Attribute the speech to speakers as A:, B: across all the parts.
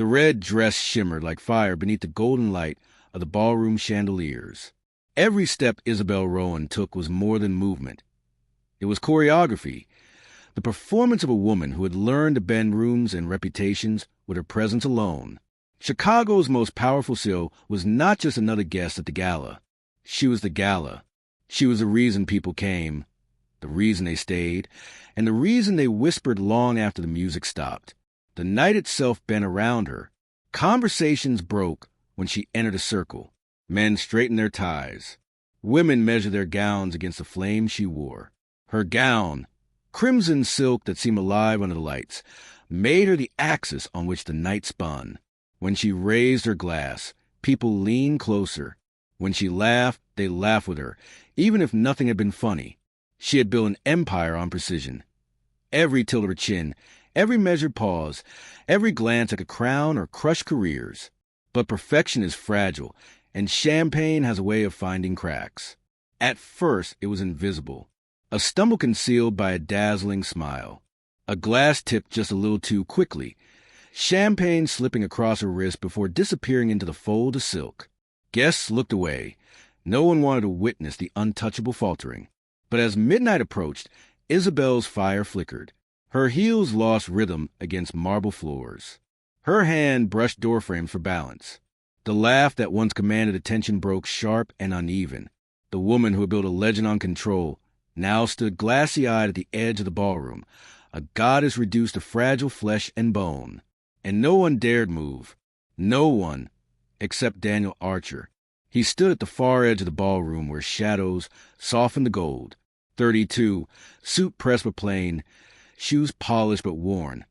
A: The red dress shimmered like fire beneath the golden light of the ballroom chandeliers. Every step Isabel Rowan took was more than movement. It was choreography, the performance of a woman who had learned to bend rooms and reputations with her presence alone. Chicago's most powerful show was not just another guest at the gala. She was the gala. She was the reason people came, the reason they stayed, and the reason they whispered long after the music stopped. The night itself bent around her. Conversations broke when she entered a circle. Men straightened their ties. Women measured their gowns against the flame she wore. Her gown, crimson silk that seemed alive under the lights, made her the axis on which the night spun. When she raised her glass, people leaned closer. When she laughed, they laughed with her, even if nothing had been funny. She had built an empire on precision. Every tilt of her chin, every measured pause, every glance like a crown or crush careers. But perfection is fragile, and champagne has a way of finding cracks. At first, it was invisible. A stumble concealed by a dazzling smile. A glass tipped just a little too quickly. Champagne slipping across her wrist before disappearing into the fold of silk. Guests looked away. No one wanted to witness the untouchable faltering. But as midnight approached, Isabel's fire flickered. Her heels lost rhythm against marble floors. Her hand brushed doorframes for balance. The laugh that once commanded attention broke sharp and uneven. The woman who had built a legend on control now stood glassy-eyed at the edge of the ballroom, a goddess reduced to fragile flesh and bone. And no one dared move. No one, except Daniel Archer. He stood at the far edge of the ballroom where shadows softened the gold. 32, suit pressed but plain, shoes polished but worn,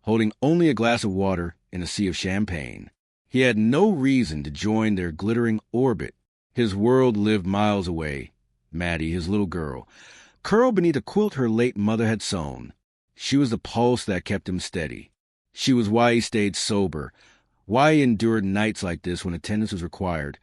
A: holding only a glass of water in a sea of champagne. He had no reason to join their glittering orbit. His world lived miles away. Maddie, his little girl, curled beneath a quilt her late mother had sewn. She was the pulse that kept him steady. She was why he stayed sober, why he endured nights like this when attendance was required,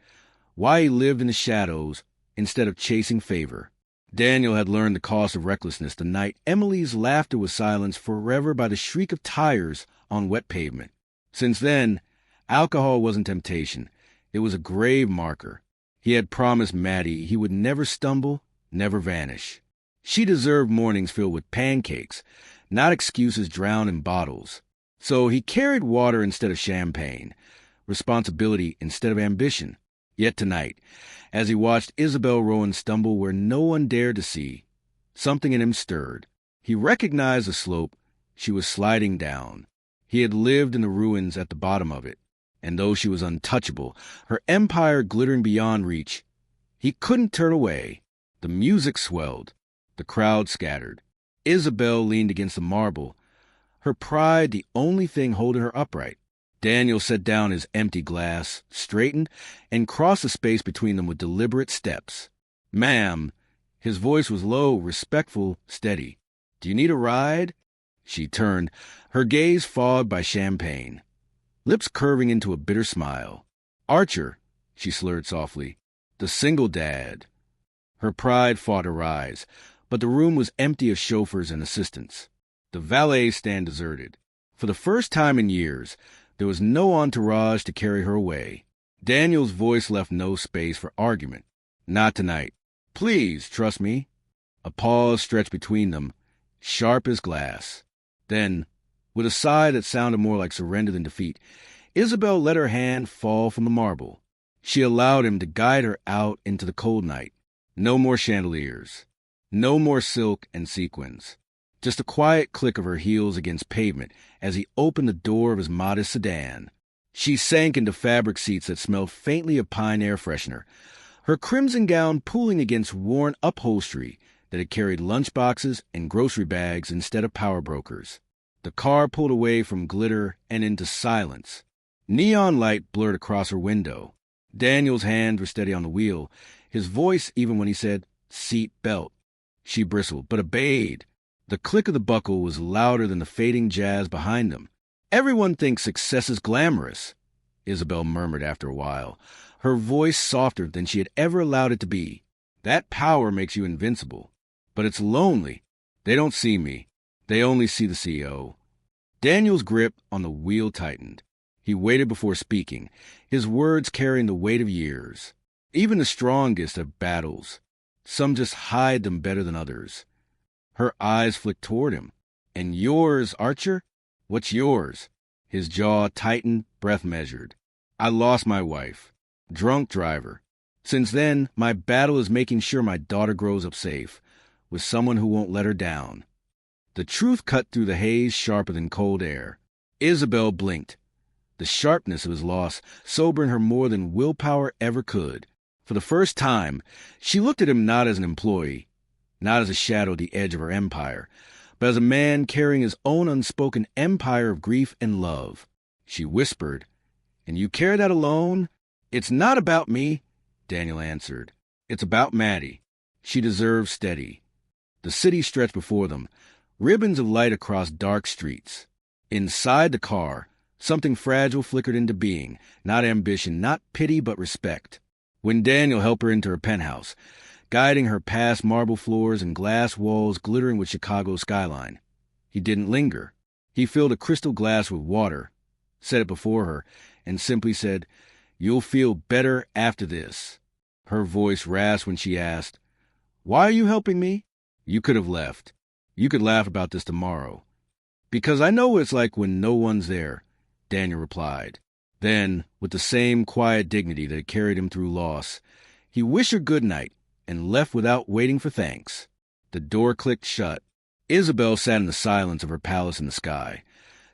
A: why he lived in the shadows instead of chasing favor. Daniel had learned the cost of recklessness the night Emily's laughter was silenced forever by the shriek of tires on wet pavement. Since then, alcohol wasn't temptation. It was a grave marker. He had promised Maddie he would never stumble, never vanish. She deserved mornings filled with pancakes, not excuses drowned in bottles. So he carried water instead of champagne, responsibility instead of ambition. Yet tonight, as he watched Isabel Rowan stumble where no one dared to see, something in him stirred. He recognized the slope she was sliding down. He had lived in the ruins at the bottom of it, and though she was untouchable, her empire glittering beyond reach, he couldn't turn away. The music swelled. The crowd scattered. Isabel leaned against the marble, her pride the only thing holding her upright. Daniel set down his empty glass, straightened, and crossed the space between them with deliberate steps. "Ma'am," his voice was low, respectful, steady. "Do you need a ride?" She turned, her gaze fogged by champagne, lips curving into a bitter smile. "Archer," she slurred softly, "the single dad." Her pride fought her rise, but the room was empty of chauffeurs and assistants. The valet stand deserted. For the first time in years, there was no entourage to carry her away. Daniel's voice left no space for argument. "Not tonight. Please, trust me." A pause stretched between them, sharp as glass. Then, with a sigh that sounded more like surrender than defeat, Isabel let her hand fall from the marble. She allowed him to guide her out into the cold night. No more chandeliers. No more silk and sequins. Just a quiet click of her heels against pavement as he opened the door of his modest sedan. She sank into fabric seats that smelled faintly of pine air freshener, her crimson gown pooling against worn upholstery that had carried lunchboxes and grocery bags instead of power brokers. The car pulled away from glitter and into silence. Neon light blurred across her window. Daniel's hands were steady on the wheel, his voice even when he said, "Seat belt." She bristled, but obeyed. The click of the buckle was louder than the fading jazz behind them. "Everyone thinks success is glamorous," Isabel murmured after a while, her voice softer than she had ever allowed it to be. "That power makes you invincible. But it's lonely. They don't see me. They only see the CEO." Daniel's grip on the wheel tightened. He waited before speaking, his words carrying the weight of years. Even the strongest have battles. Some just hide them better than others. Her eyes flicked toward him. And yours, Archer? What's yours? His jaw tightened, breath measured. I lost my wife. Drunk driver. Since then, my battle is making sure my daughter grows up safe, with someone who won't let her down. The truth cut through the haze sharper than cold air. Isabel blinked. The sharpness of his loss sobering her more than willpower ever could. For the first time, she looked at him not as an employee, not as a shadow at the edge of her empire, but as a man carrying his own unspoken empire of grief and love. She whispered, "And you carry that alone?" "It's not about me," Daniel answered. "It's about Maddie. She deserves steady." The city stretched before them, ribbons of light across dark streets. Inside the car, something fragile flickered into being, not ambition, not pity, but respect. When Daniel helped her into her penthouse, guiding her past marble floors and glass walls glittering with Chicago's skyline, he didn't linger. He filled a crystal glass with water, set it before her, and simply said, "You'll feel better after this." Her voice rasped when she asked, "Why are you helping me?" "You could have left. You could laugh about this tomorrow." "Because I know what it's like when no one's there," Daniel replied. Then, with the same quiet dignity that had carried him through loss, he wished her good night and left without waiting for thanks. The door clicked shut. Isabel sat in the silence of her palace in the sky,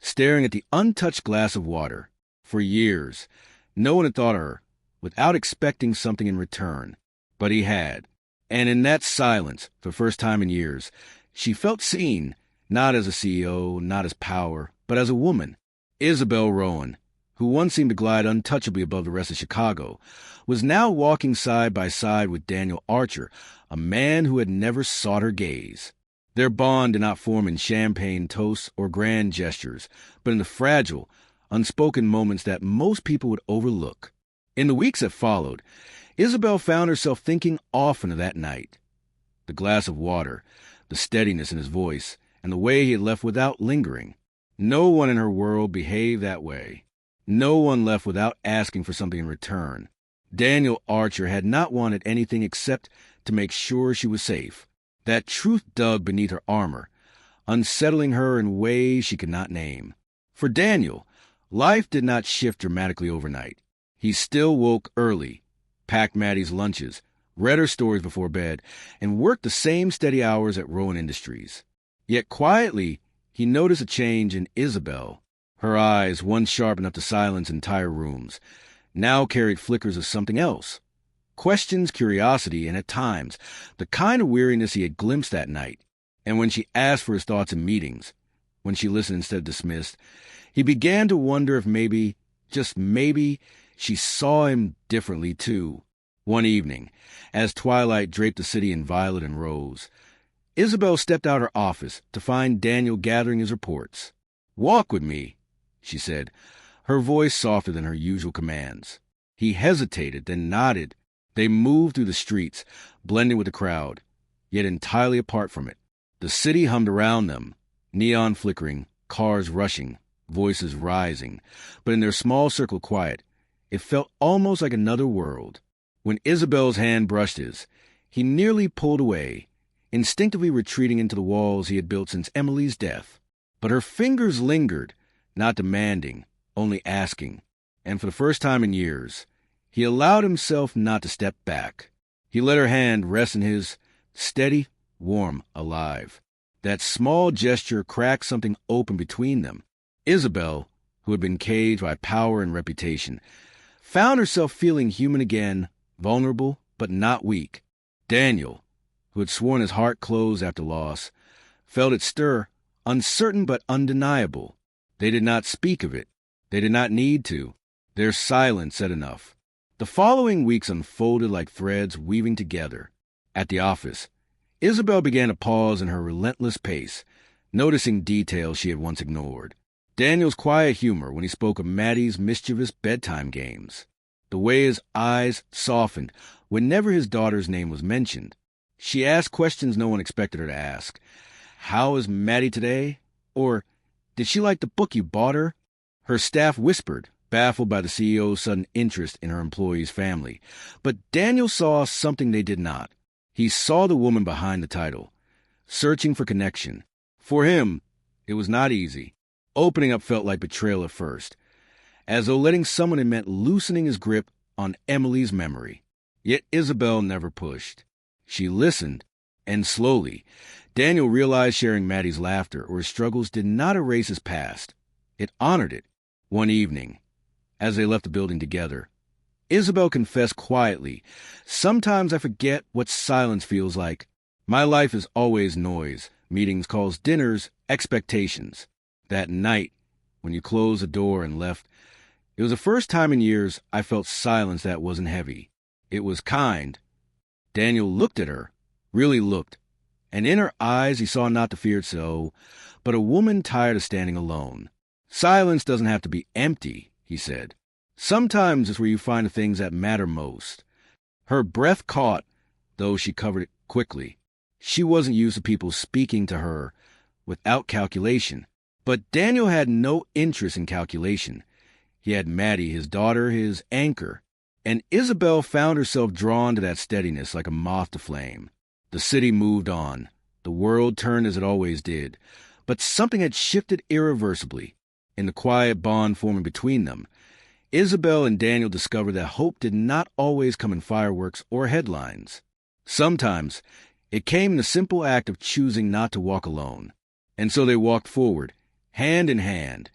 A: staring at the untouched glass of water. For years, no one had thought of her without expecting something in return. But he had. And in that silence, for the first time in years, she felt seen, not as a CEO, not as power, but as a woman. Isabel Rowan, who once seemed to glide untouchably above the rest of Chicago, was now walking side by side with Daniel Archer, a man who had never sought her gaze. Their bond did not form in champagne toasts or grand gestures, but in the fragile, unspoken moments that most people would overlook. In the weeks that followed, Isabel found herself thinking often of that night. The glass of water, the steadiness in his voice, and the way he had left without lingering. No one in her world behaved that way. No one left without asking for something in return. Daniel Archer had not wanted anything except to make sure she was safe. That truth dug beneath her armor, unsettling her in ways she could not name. For Daniel, life did not shift dramatically overnight. He still woke early, packed Maddie's lunches, read her stories before bed, and worked the same steady hours at Rowan Industries. Yet quietly, he noticed a change in Isabel. Her eyes, once sharp enough to silence entire rooms, now carried flickers of something else. Questions, curiosity, and at times, the kind of weariness he had glimpsed that night. And when she asked for his thoughts in meetings, when she listened instead of dismissed, he began to wonder if maybe, just maybe, she saw him differently too. One evening, as twilight draped the city in violet and rose, Isabel stepped out of her office to find Daniel gathering his reports. "Walk with me," she said, her voice softer than her usual commands. He hesitated, then nodded. They moved through the streets, blending with the crowd, yet entirely apart from it. The city hummed around them, neon flickering, cars rushing, voices rising, but in their small circle of quiet, it felt almost like another world. When Isabel's hand brushed his, he nearly pulled away, instinctively retreating into the walls he had built since Emily's death. But her fingers lingered, not demanding, only asking. And for the first time in years, he allowed himself not to step back. He let her hand rest in his, steady, warm, alive. That small gesture cracked something open between them. Isabel, who had been caged by power and reputation, found herself feeling human again, vulnerable but not weak. Daniel, who had sworn his heart closed after loss, felt it stir, uncertain but undeniable. They did not speak of it. They did not need to. Their silence said enough. The following weeks unfolded like threads weaving together. At the office, Isabel began to pause in her relentless pace, noticing details she had once ignored. Daniel's quiet humor when he spoke of Maddie's mischievous bedtime games. The way his eyes softened whenever his daughter's name was mentioned. She asked questions no one expected her to ask. "How is Maddie today?" Or, "Did she like the book you bought her?" Her staff whispered, baffled by the CEO's sudden interest in her employee's family. But Daniel saw something they did not. He saw the woman behind the title, searching for connection. For him, it was not easy. Opening up felt like betrayal at first, as though letting someone in meant loosening his grip on Emily's memory. Yet Isabel never pushed. She listened, and slowly, Daniel realized sharing Maddie's laughter or his struggles did not erase his past. It honored it. One evening, as they left the building together, Isabel confessed quietly, "Sometimes I forget what silence feels like. My life is always noise, meetings, calls, dinners, expectations. That night, when you closed the door and left, it was the first time in years I felt silence that wasn't heavy. It was kind." Daniel looked at her, really looked, and in her eyes he saw not the feared so, but a woman tired of standing alone. "Silence doesn't have to be empty," he said. "Sometimes it's where you find the things that matter most." Her breath caught, though she covered it quickly. She wasn't used to people speaking to her without calculation. But Daniel had no interest in calculation. He had Maddie, his daughter, his anchor. And Isabel found herself drawn to that steadiness like a moth to flame. The city moved on. The world turned as it always did. But something had shifted irreversibly. In the quiet bond forming between them, Isabel and Daniel discovered that hope did not always come in fireworks or headlines. Sometimes it came in the simple act of choosing not to walk alone. And so they walked forward, hand in hand,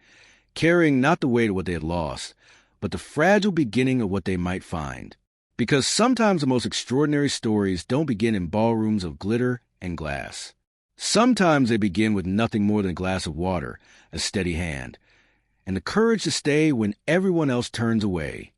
A: carrying not the weight of what they had lost, but the fragile beginning of what they might find. Because sometimes the most extraordinary stories don't begin in ballrooms of glitter and glass. Sometimes they begin with nothing more than a glass of water, a steady hand, and the courage to stay when everyone else turns away.